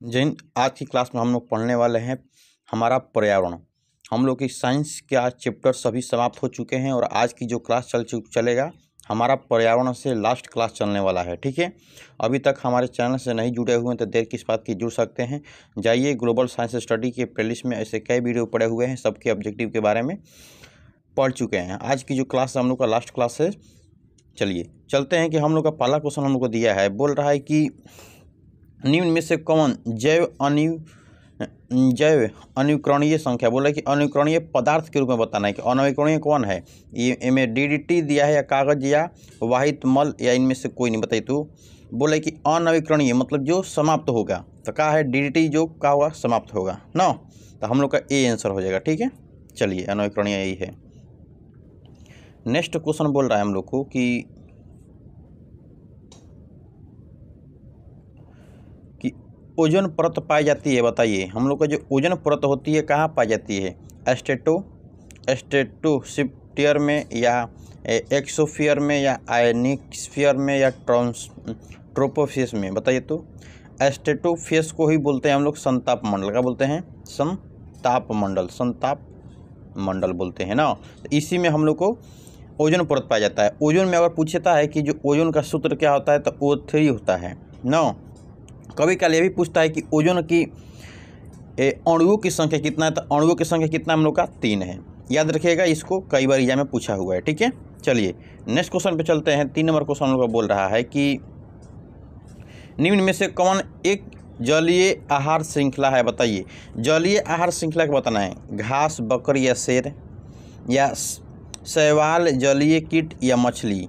जिन आज की क्लास में हम लोग पढ़ने वाले हैं हमारा पर्यावरण। हम लोग की साइंस के आज चैप्टर सभी समाप्त हो चुके हैं और आज की जो क्लास चलेगा हमारा पर्यावरण से लास्ट क्लास चलने वाला है। ठीक है, अभी तक हमारे चैनल से नहीं जुड़े हुए हैं तो देर किस बात की जुड़ सकते हैं। जाइए ग्लोबल साइंस स्टडी के प्लेलिस्ट में ऐसे कई वीडियो पड़े हुए हैं, सबके ऑब्जेक्टिव के बारे में पढ़ चुके हैं। आज की जो क्लास हम लोग का लास्ट क्लास है। चलिए चलते हैं कि हम लोग का पहला क्वेश्चन हम लोग को दिया है, बोल रहा है कि निम्न में से कौन जैव अनुकरणीय संख्या, बोला कि अनुकरणीय पदार्थ के रूप में बताना है कि अनविकरणीय कौन है। ये इनमें डीडीटी दिया है या कागज या वाहित मल या इनमें से कोई नहीं, बताइए। तो बोले कि अनविकरणीय मतलब जो समाप्त होगा, तो कहा है डीडीटी जो का होगा समाप्त होगा ना, तो हम लोग का ए आंसर हो जाएगा। ठीक है, चलिए अनविकरणीय यही है। नेक्स्ट क्वेश्चन बोल रहा है हम लोग को कि ओजोन परत पाई जाती है, बताइए। हम लोग का जो ओजोन परत होती है कहाँ पाई जाती है, स्ट्रेटोस्फीयर में या एक्सोस्फीयर में या आयनिस्फीयर में या ट्रोपोस्फीयर में, बताइए। तो स्ट्रेटोस्फीयर को ही बोलते हैं हम लोग संताप मंडल, क्या बोलते हैं, संताप मंडल बोलते हैं ना। इसी में हम लोग को ओजोन परत पाया जाता है। ओजोन में अगर पूछता है कि जो ओजोन का सूत्र क्या होता है तो O3 होता है ना। कभी कल ये भी पूछता है कि ओजोन की अणुओं की संख्या कितना है, तो अणुओं की संख्या कितना हम लोग का 3 है। याद रखिएगा, इसको कई बार एग्जाम में पूछा हुआ है। ठीक है, चलिए नेक्स्ट क्वेश्चन पे चलते हैं। 3 नंबर क्वेश्चन हम लोग का बोल रहा है कि निम्न में से कौन एक जलीय आहार श्रृंखला है, बताइए। जलीय आहार श्रृंखला का बताना है, घास, बकरी या शेर या शैवाल, जलीय कीट या मछली।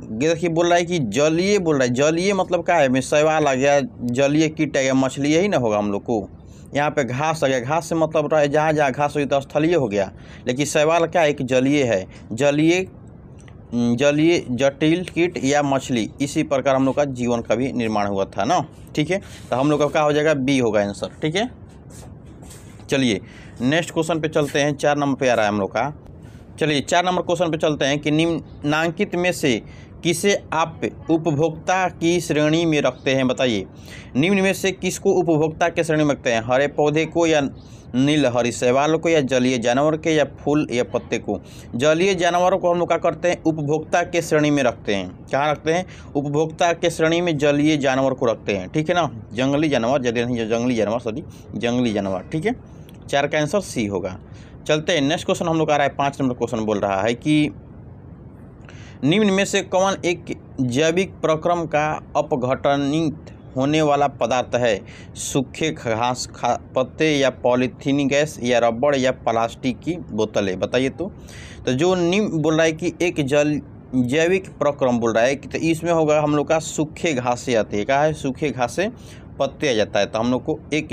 देखिए बोल रहा है कि जलीय, बोल रहा है जलीय मतलब क्या है, में शैवाल आ गया, जलीय कीट आ गया, मछली, यही ना होगा हम लोग को। यहाँ पे घास आ गया, घास से मतलब रहा है जहाँ जहाँ घास हुई तो स्थलीय हो गया, लेकिन शैवाल क्या एक जलीय है, जलीय जटिल कीट या मछली। इसी प्रकार हम लोग का जीवन का भी निर्माण हुआ था ना। ठीक है, तो हम लोग का क्या हो जाएगा, बी होगा आंसर। ठीक है, चलिए नेक्स्ट क्वेश्चन पे चलते हैं। 4 नंबर पे आ रहा है हम लोग का। चलिए 4 नंबर क्वेश्चन पे चलते हैं कि निम्नांकित में से किसे आप उपभोक्ता की श्रेणी में रखते हैं, बताइए। निम्न में से किसको उपभोक्ता के श्रेणी में रखते हैं, हरे पौधे को या नीलहरी शैवाल को या जलीय जानवर के या फूल या पत्ते को। जलीय जानवरों को हम लोग क्या करते हैं, उपभोक्ता के श्रेणी में रखते हैं। कहाँ रखते हैं, उपभोक्ता के श्रेणी में जलीय जानवर को रखते हैं। ठीक है ना, जंगली जानवर, जंगली जानवर। ठीक है, 4 का आंसर सी होगा। चलते हैं नेक्स्ट क्वेश्चन हम लोग आ रहा है। 5 नंबर क्वेश्चन बोल रहा है कि निम्न में से कौन एक जैविक प्रक्रम का अपघटनित होने वाला पदार्थ है, सूखे घास पत्ते या पॉलीथीन गैस या रबड़ या प्लास्टिक की बोतलें, बताइए। तो जो निम्न बोल रहा है कि एक जैविक प्रक्रम बोल रहा है कि तो इसमें होगा हम लोग का सूखे घासें आती है, क्या है, सूखे घासें पत्ते आ जाता है, तो हम लोग को एक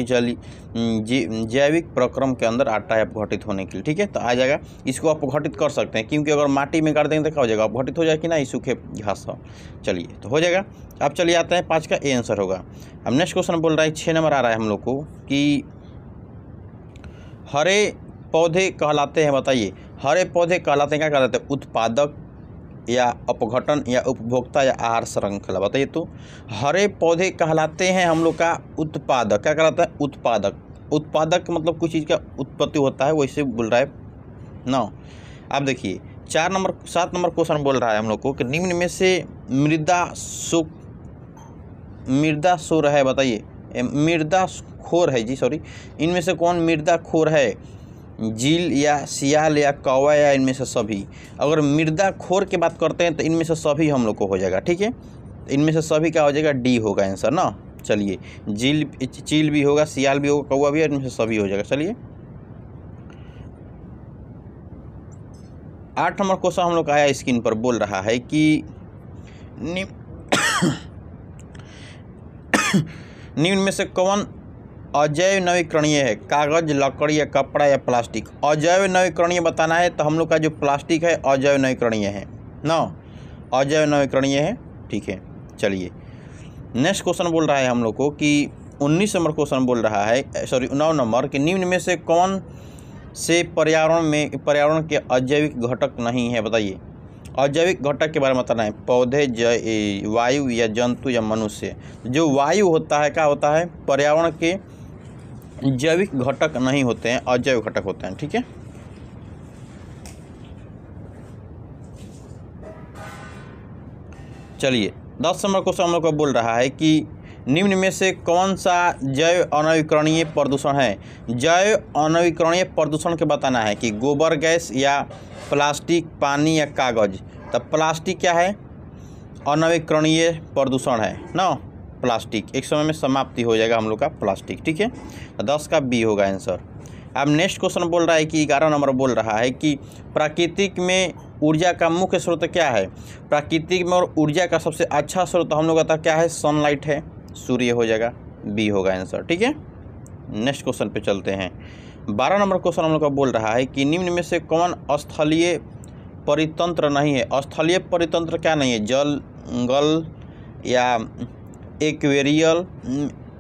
जैविक प्रक्रम के अंदर आता है अपघटित होने के लिए। ठीक है, तो आ जाएगा, इसको अपघटित कर सकते हैं क्योंकि अगर माटी में गाड़ देंगे तो क्या हो जाएगा, अपघटित हो जाएगा कि ना, ये सूखे घास हो। चलिए तो हो जाएगा। अब चलिए आते हैं 5 का ए आंसर होगा। अब नेक्स्ट क्वेश्चन बोल रहा है 6 नंबर आ रहा है हम लोग को कि हरे पौधे कहलाते हैं, बताइए। हरे पौधे कहलाते हैं, क्या कहलाते हैं, उत्पादक या अपघटन या उपभोक्ता या आहार श्रृंखला, बताइए। तो हरे पौधे कहलाते हैं हम लोग का उत्पादक, क्या कहलाता है, उत्पादक मतलब कुछ चीज़ का उत्पत्ति होता है, वैसे बोल रहा है ना। अब देखिए 7 नंबर क्वेश्चन बोल रहा है हम लोग को कि निम्न में से मृदा शोर है, बताइए। मृदा खोर है जी, सॉरी, इनमें से कौन मृदा खोर है, जील या सियाल या कौवा या इनमें से सभी। अगर मृदा खोर की बात करते हैं तो इनमें से सभी हम लोग को हो जाएगा। ठीक है, इनमें से सभी क्या हो जाएगा, डी होगा आंसर ना। चलिए चील भी होगा, सियाल भी होगा, कौवा भी, इनमें से सभी हो जाएगा। चलिए 8 नंबर क्वेश्चन हम लोग आया स्क्रीन पर, बोल रहा है कि निम्न में से कौन अजैव नवीकरणीय है, कागज, लकड़ी या कपड़ा या प्लास्टिक। अजैव नवीकरणीय बताना है तो हम लोग का जो प्लास्टिक है अजैव नवीकरणीय है ना, अजैव नवीकरणीय है। ठीक है, चलिए नेक्स्ट क्वेश्चन बोल रहा है हम लोग को कि 19 नंबर क्वेश्चन बोल रहा है, सॉरी 9 नंबर, कि निम्न में से कौन से पर्यावरण के अजैविक घटक नहीं है, बताइए। अजैविक घटक के बारे में बताना है, पौधे, वायु या जंतु या मनुष्य। जो वायु होता है क्या होता है, पर्यावरण के जैविक घटक नहीं होते हैं, अजैविक घटक होते हैं। ठीक है, चलिए 10 नंबर क्वेश्चन हम लोग को बोल रहा है कि निम्न में से कौन सा जैव अनवीकरणीय प्रदूषण है। जैव अनवीकरणीय प्रदूषण के बताना है कि गोबर गैस या प्लास्टिक, पानी या कागज। तो प्लास्टिक क्या है, अनवीकरणीय प्रदूषण है ना, प्लास्टिक एक समय में समाप्ति हो जाएगा हम लोग का प्लास्टिक। ठीक है, तो 10 का बी होगा आंसर। अब नेक्स्ट क्वेश्चन बोल रहा है कि 11 नंबर बोल रहा है कि प्राकृतिक में ऊर्जा का मुख्य स्रोत क्या है। प्राकृतिक में और ऊर्जा का सबसे अच्छा स्रोत हम लोग का क्या है, सनलाइट है, सूर्य हो जाएगा, बी होगा आंसर। ठीक है, नेक्स्ट क्वेश्चन पे चलते हैं। 12 नंबर क्वेश्चन हम लोग का बोल रहा है कि निम्न में से कौन स्थलीय परितंत्र नहीं है। स्थलीय परितंत्र क्या नहीं है, जंगल या एक्वेरियल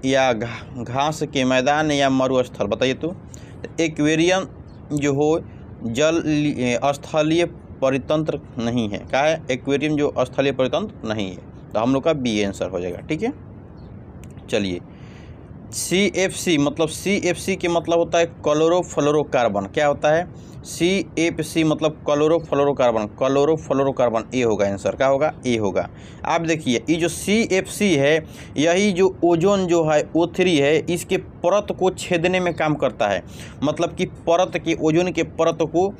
या घास के मैदान या मरुस्थल, बताइए तो। एक्वेरियम जो हो जल स्थलीय परितंत्र नहीं है, क्या है, एक्वेरियम जो स्थलीय परितंत्र नहीं है, तो हम लोग का बी आंसर हो जाएगा। ठीक है, चलिए CFC मतलब CFC के मतलब होता है क्लोरोफ्लोरोकार्बन। क्या होता है, CFC मतलब क्लोरोफ्लोरोकार्बन, क्लोरोफ्लोरोकार्बन, ए होगा आंसर। क्या होगा, ए होगा। आप देखिए ये जो CFC है, यही जो ओजोन जो है O3 है, इसके परत को छेदने में काम करता है। मतलब कि परत की, ओजोन के परत को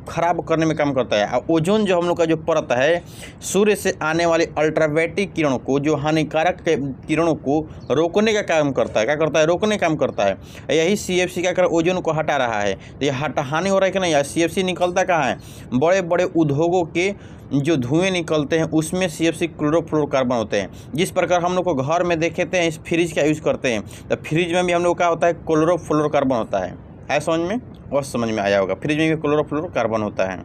खराब करने में काम करता है। और ओजोन जो हम लोग का जो परत है, सूर्य से आने वाले अल्ट्रावायलेट किरणों को, जो हानिकारक किरणों को रोकने का काम करता है। क्या करता है, रोकने का काम करता है। यही CFC क्या कर ओजोन को हटा रहा है। तो ये हानि हो रहा है कि नहीं। CFC निकलता कहाँ है, बड़े बड़े उद्योगों के जो धुएं निकलते हैं उसमें CFC क्लोरोफ्लोरोकार्बन होते हैं। जिस प्रकार हम लोग को घर में देखे हैं, इस फ्रिज का यूज़ करते हैं, तो फ्रिज में भी हम लोग का होता है क्लोरोफ्लोरोकार्बन होता है समझ में, और समझ में आया होगा, फ्रिज में भी क्लोरोफ्लोरोकार्बन होता है।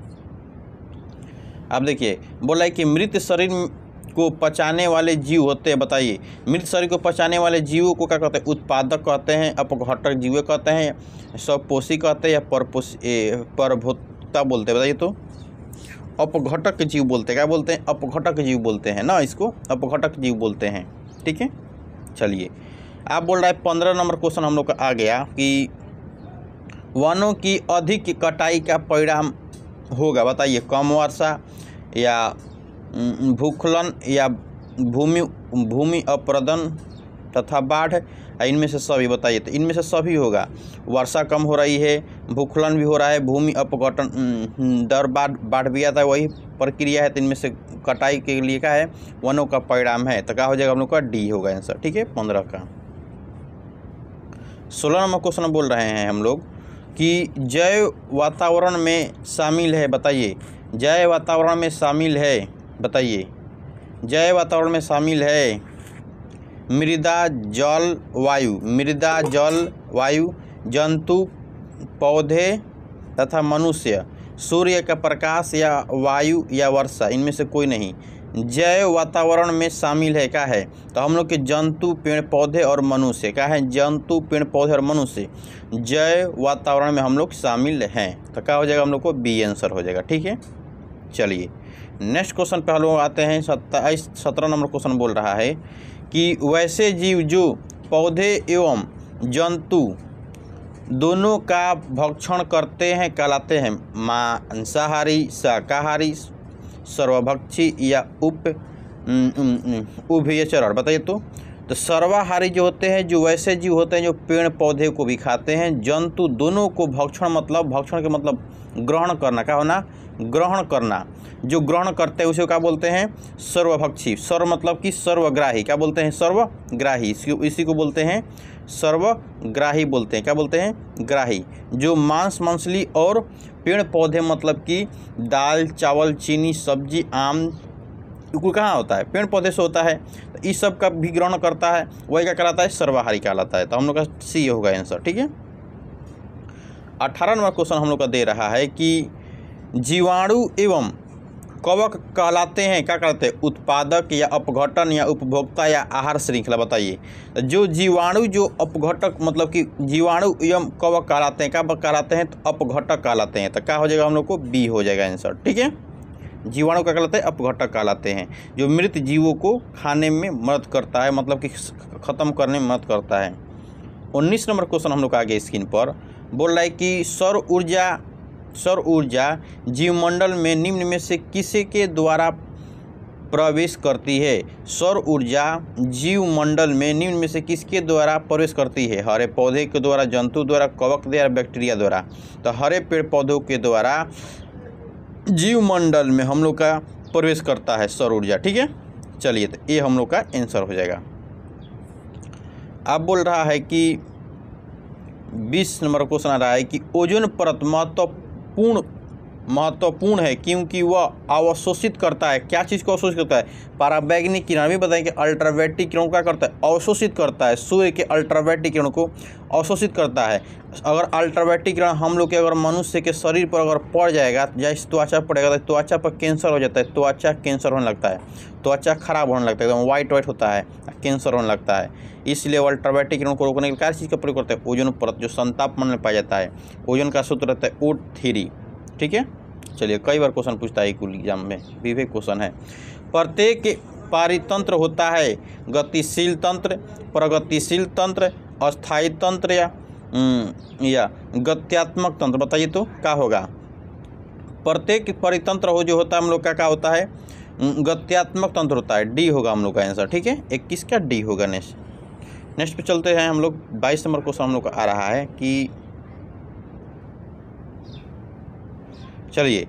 अब देखिए बोला है कि मृत शरीर को पचाने वाले जीव होते हैं, बताइए। मृत शरीर को पचाने वाले जीवों को क्या कहते हैं, उत्पादक कहते हैं, अपघटक जीव कहते हैं, स्वपोषी कहते हैं, या परभोक्ता बोलते हैं, बताइए तो। अपघटक जीव बोलते हैं, क्या बोलते हैं, अपघटक जीव बोलते हैं ना, इसको अपघटक जीव बोलते हैं। ठीक है, चलिए आप बोल रहा है 15 नंबर क्वेश्चन हम लोग का आ गया कि वनों की अधिक कटाई का परिणाम होगा, बताइए। कम वर्षा या भूस्खलन या भूमि अपरदन तथा बाढ़, इनमें से सभी, बताइए तो। इनमें से सभी होगा। वर्षा कम हो रही है, भूस्खलन भी हो रहा है, भूमि अपघटन दर बाढ़ भी आता है, वही प्रक्रिया है। तो इनमें से कटाई के लिए क्या है, वनों का परिणाम है, तो क्या हो जाएगा हम लोग का, डी होगा आंसर। ठीक है, 15 का। 16 नंबर क्वेश्चन बोल रहे हैं हम लोग कि जैव वातावरण में शामिल है, बताइए। जैव वातावरण में शामिल है, बताइए। जैव वातावरण में शामिल है मृदा, जल, वायु। मृदा, जल, वायु, जंतु, पौधे तथा मनुष्य, सूर्य का प्रकाश या वायु या वर्षा, इनमें से कोई नहीं। जैव वातावरण में शामिल है क्या है, तो हम लोग के जंतु, पेड़ पौधे और मनुष्य। क्या है, जंतु, पेड़ पौधे और मनुष्य जैव वातावरण में हम लोग शामिल हैं, तो क्या हो जाएगा हम लोग को, बी आंसर हो जाएगा। ठीक है, चलिए नेक्स्ट क्वेश्चन पे हम लोग आते हैं। 17 नंबर क्वेश्चन बोल रहा है कि वैसे जीव जो पौधे एवं जंतु दोनों का भक्षण करते हैं कहलाते हैं मांसाहारी, शाकाहारी, सर्वभक्षी या उभयचर, बताइए तो। सर्वाहारी जो होते हैं, जो वैसे जीव होते हैं जो पेड़ पौधे को भी खाते हैं, जंतु दोनों को भक्षण, मतलब भक्षण के मतलब ग्रहण करना, क्या होना, ग्रहण करना। जो ग्रहण करते हैं उसे क्या बोलते हैं, सर्वभक्षी। सर्व मतलब कि सर्वग्राही, क्या बोलते हैं, सर्वग्राही। इसी को बोलते हैं सर्वग्राही बोलते हैं, क्या बोलते हैं, ग्राही। जो मांस मछली और पेड़ पौधे मतलब कि दाल, चावल, चीनी, सब्जी, आम, को कहाँ होता है, पेड़ पौधे से होता है, तो इस सब का भी ग्रहण करता है, वही क्या कहलाता है, सर्वाहारी कहलाता है। तो हम लोग का सी होगा आंसर। ठीक है, 18 नंबर क्वेश्चन हम लोग का दे रहा है कि जीवाणु एवं कवक कहलाते हैं, क्या कहलाते हैं, उत्पादक या अपघटन या उपभोक्ता या आहार श्रृंखला, बताइए। जो जीवाणु जो अपघटक मतलब कि जीवाणु एवं कवक कहलाते हैं, क्या कहलाते हैं, तो अपघटक कहलाते हैं। तो क्या हो जाएगा हम लोग को, बी हो जाएगा आंसर। ठीक है, जीवाणु क्या कहलाते हैं? अपघटक कहलाते हैं, जो मृत जीवों को खाने में मदद करता है, मतलब कि ख़त्म करने में मदद करता है। 19 नंबर क्वेश्चन हम लोग आगे स्क्रीन पर बोल रहा है कि सौर ऊर्जा जीवमंडल में निम्न में से किसे के द्वारा प्रवेश करती है? सौर ऊर्जा जीवमंडल में निम्न में से किसके द्वारा प्रवेश करती है? हरे पौधे के द्वारा, जंतु द्वारा, कवक द्वारा, बैक्टीरिया द्वारा। तो हरे पेड़ पौधों के द्वारा जीवमंडल में हम लोग का प्रवेश करता है सौर ऊर्जा। ठीक है, चलिए तो ये हम लोग का आंसर हो जाएगा। अब बोल रहा है कि 20 नंबर क्वेश्चन आ रहा है कि ओजोन परत महत्वपूर्ण है क्योंकि वह अवशोषित करता है। क्या चीज़ को अवशोषित करता है? पराबैंगनी किरण। भी बताएं कि अल्ट्रावायलेट किरणों का करता है? अवशोषित करता है। सूर्य के अल्ट्रावायलेट किरणों को अवशोषित करता है। अगर अल्ट्रावायलेट किरण हम लोग के अगर मनुष्य के शरीर पर अगर पड़ जाएगा, जैसे त्वचा पड़ेगा तो त्वचा पर कैंसर हो जाता है, त्वचा कैंसर होने लगता है, त्वचा खराब होने लगता है, एकदम वाइट होता है, कैंसर होने लगता है। इसलिए अल्ट्रावायलेट किरणों को रोकने के लिए क्या चीज़ का प्रयोग करते हैं? ओजोन परत, जो संताप मंडल में पाया जाता है। ओजोन का सूत्र रहता है O3। ठीक है, चलिए कई बार क्वेश्चन पूछता है कुल एग्जाम में, विवेक क्वेश्चन है। प्रत्येक पारितंत्र होता है गतिशील तंत्र, प्रगतिशील तंत्र, अस्थायी तंत्र या गत्यात्मक तंत्र। बताइए तो क्या होगा? प्रत्येक परितंत्र हो जो होता है हम लोग का क्या होता है? गत्यात्मक तंत्र होता है। डी होगा हम लोग का आंसर। ठीक है, 21 का डी होगा। नेक्स्ट पे चलते हैं हम लोग। 22 नंबर क्वेश्चन हम लोग का आ रहा है कि चलिए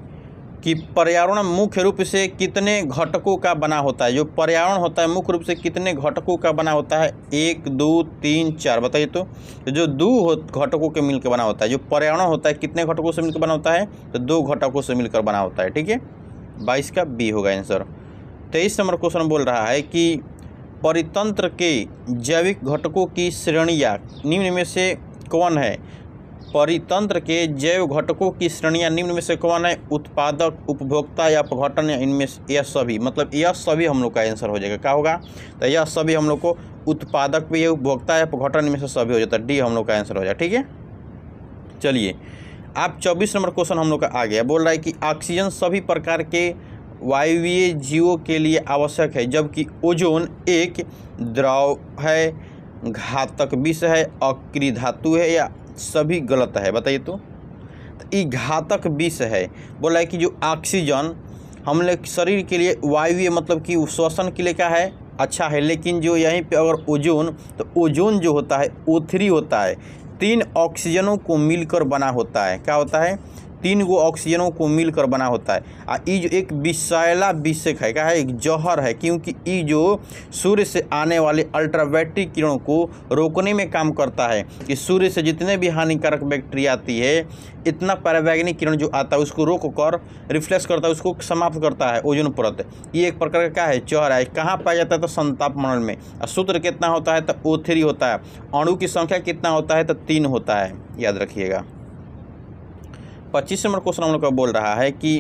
कि पर्यावरण मुख्य रूप से कितने घटकों का बना होता है? जो पर्यावरण होता है मुख्य रूप से कितने घटकों का बना होता है? 1 2 3 4। बताइए तो जो 2 घटकों के मिलकर बना होता है। जो पर्यावरण होता है कितने घटकों से मिलकर बना होता है? तो 2 घटकों से मिलकर बना होता है। ठीक है, 22 का बी होगा आंसर। 23 नंबर क्वेश्चन बोल रहा है कि परितंत्र के जैविक घटकों की श्रेणियाँ निम्न में से कौन है? परितंत्र के जैव घटकों की श्रेणियाँ निम्न में से कौन है? उत्पादक, उपभोक्ता या अपघटन, या इनमें यह सभी। मतलब यह सभी हम लोग का आंसर हो जाएगा। क्या होगा? तो यह सभी हम लोग को उत्पादक भी है, उपभोक्ता या अपघटन, इनमें से सभी हो जाता है। डी हम लोग का आंसर हो जाएगा। ठीक है, चलिए आप 24 नंबर क्वेश्चन हम लोग का आ गया। बोल रहा है कि ऑक्सीजन सभी प्रकार के वायवीय जीवों के लिए आवश्यक है, जबकि ओजोन एक द्रव है, घातक विष है, अक्रिय धातु है, या सभी गलत है? बताइए तो ये घातक विष है। बोला है कि जो ऑक्सीजन हम लोग शरीर के लिए वायवीय, मतलब कि श्वसन के लिए क्या है? अच्छा है, लेकिन जो यहीं पे अगर ओजोन, तो ओजोन जो होता है O3 होता है, 3 ऑक्सीजनों को मिलकर बना होता है। क्या होता है? 3 गो ऑक्सीजनों को मिलकर बना होता है। ये जो एक विषैला विषक है, क्या है? एक जहर है, क्योंकि ये जो सूर्य से आने वाले अल्ट्रावायलेट किरणों को रोकने में काम करता है। कि सूर्य से जितने भी हानिकारक बैक्टीरिया आती है, इतना पराबैंगनी किरण जो आता है उसको रोक कर रिफ्लेक्स करता है, उसको समाप्त करता है ओजोन परत। ये एक प्रकार का क्या है? जहर है। कहाँ पाया जाता है? तो संताप मंडल में। सूत्र कितना होता है? तो O3 होता है। अणु की संख्या कितना होता है? तो 3 होता है, याद रखिएगा। 25 नंबर क्वेश्चन हम लोग का बोल रहा है कि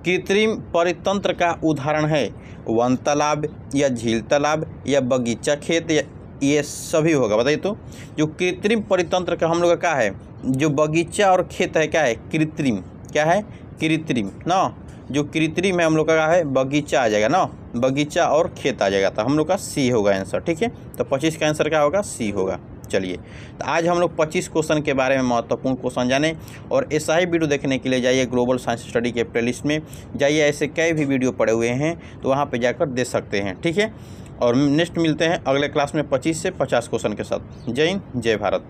कृत्रिम परितंत्र का उदाहरण है वन तालाब, या झील तालाब, या बगीचा खेत, या ये सभी होगा। बताइए तो जो कृत्रिम परितंत्र का हम लोग का क्या है? जो बगीचा और खेत है क्या है? कृत्रिम। क्या है? कृत्रिम ना। जो कृत्रिम है हम लोग का क्या है? बगीचा आ जाएगा ना, बगीचा और खेत आ जाएगा। तो हम लोग का सी होगा आंसर। ठीक है, तो 25 का आंसर क्या होगा? सी होगा। चलिए तो आज हम लोग 25 क्वेश्चन के बारे में महत्वपूर्ण क्वेश्चन जाने, और ऐसा ही वीडियो देखने के लिए जाइए ग्लोबल साइंस स्टडी के प्लेलिस्ट में जाइए। ऐसे कई भी वीडियो पड़े हुए हैं, तो वहाँ पे जाकर देख सकते हैं। ठीक है, और नेक्स्ट मिलते हैं अगले क्लास में 25 से 50 क्वेश्चन के साथ। जय हिंद, जय भारत।